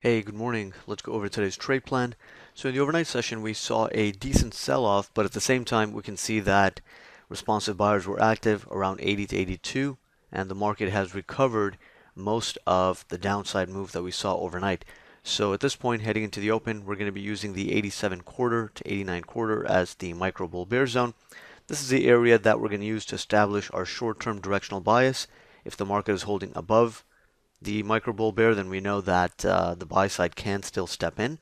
Hey, good morning. Let's go over today's trade plan. So in the overnight session, we saw a decent sell-off, but at the same time, we can see that responsive buyers were active around 80 to 82, and the market has recovered most of the downside move that we saw overnight. So at this point, heading into the open, we're going to be using the 87 quarter to 89 quarter as the micro bull bear zone. This is the area that we're going to use to establish our short-term directional bias. If the market is holding above the micro bull bear, then we know that the buy side can still step in.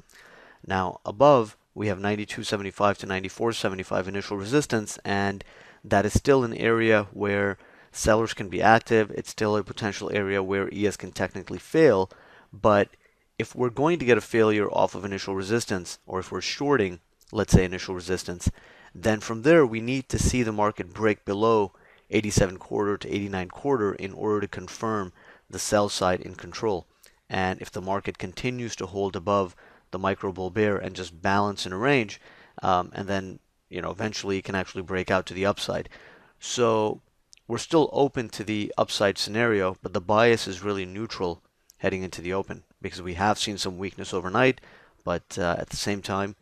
Now above, we have 92.75 to 94.75 initial resistance, and that is still an area where sellers can be active. It's still a potential area where ES can technically fail, but if we're going to get a failure off of initial resistance, or if we're shorting, let's say, initial resistance, then from there we need to see the market break below 87 quarter to 89 quarter in order to confirm the sell side in control. And if the market continues to hold above the micro bull bear and just balance in a range, and then eventually it can actually break out to the upside. So we're still open to the upside scenario, but the bias is really neutral heading into the open because we have seen some weakness overnight, but at the same time,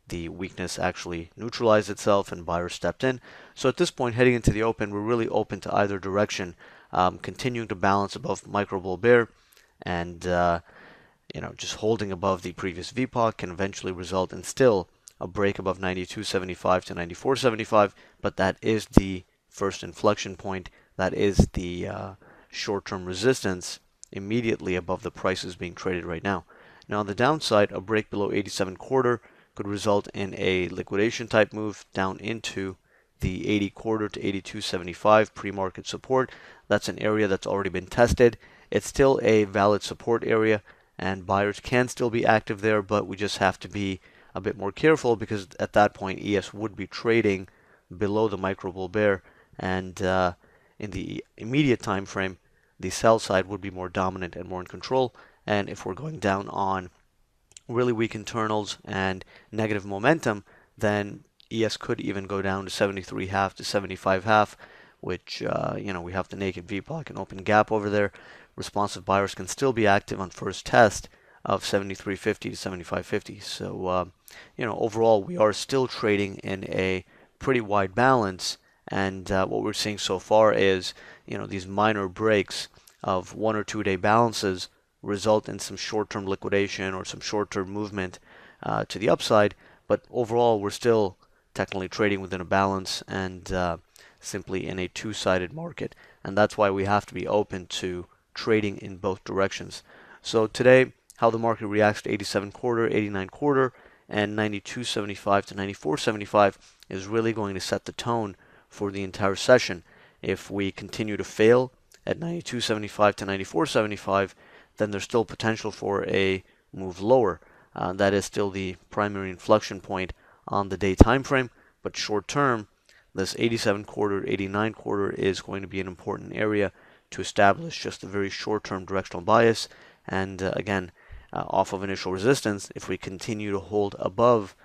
the weakness actually neutralized itself and buyers stepped in. So at this point, heading into the open, we're really open to either direction, continuing to balance above micro bull bear, and just holding above the previous VPOC can eventually result in still a break above 92.75 to 94.75, but that is the first inflection point. That is the short-term resistance immediately above the prices being traded right now. Now on the downside, a break below 87 quarter could result in a liquidation type move down into the 80 quarter to 82.75 pre-market support. That's an area that's already been tested. It's still a valid support area, and buyers can still be active there, but we just have to be a bit more careful because at that point ES would be trading below the micro bull bear, and in the immediate time frame, the sell side would be more dominant and more in control. And if we're going down on really weak internals and negative momentum, then ES could even go down to 73.5 to 75.5, which we have the naked VPOC and open gap over there. Responsive buyers can still be active on first test of 73.50 to 75.50. So overall we are still trading in a pretty wide balance, and what we're seeing so far is these minor breaks of 1 or 2 day balances result in some short-term liquidation or some short-term movement to the upside, but overall we're still technically trading within a balance and simply in a two-sided market, and that's why we have to be open to trading in both directions. So today, how the market reacts to 87 quarter, 89 quarter, and 92.75 to 94.75 is really going to set the tone for the entire session. If we continue to fail at 92.75 to 94.75, then there's still potential for a move lower. That is still the primary inflection point on the day time frame, but short term, this 87 quarter, 89 quarter is going to be an important area to establish just a very short-term directional bias. And again, off of initial resistance, if we continue to hold above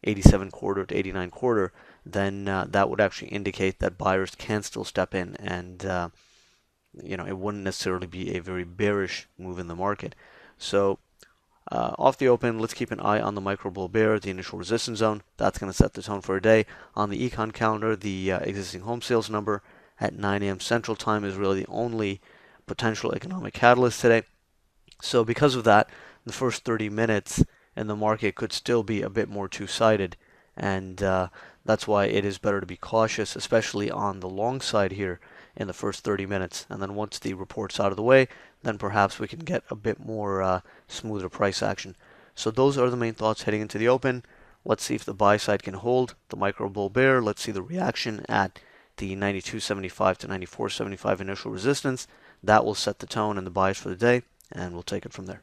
87 quarter to 89 quarter, then that would actually indicate that buyers can still step in, and it wouldn't necessarily be a very bearish move in the market. So off the open, let's keep an eye on the micro bull bear, the initial resistance zone. That's going to set the tone for a day. On the econ calendar, the existing home sales number at 9 a.m. Central Time is really the only potential economic catalyst today. So because of that, the first 30 minutes in the market could still be a bit more two-sided, and that's why it is better to be cautious, especially on the long side here in the first 30 minutes. And then once the report's out of the way, then perhaps we can get a bit more smoother price action. So those are the main thoughts heading into the open. Let's see if the buy side can hold the micro bull bear. Let's see the reaction at the 92.75 to 94.75 initial resistance. That will set the tone and the bias for the day, and we'll take it from there.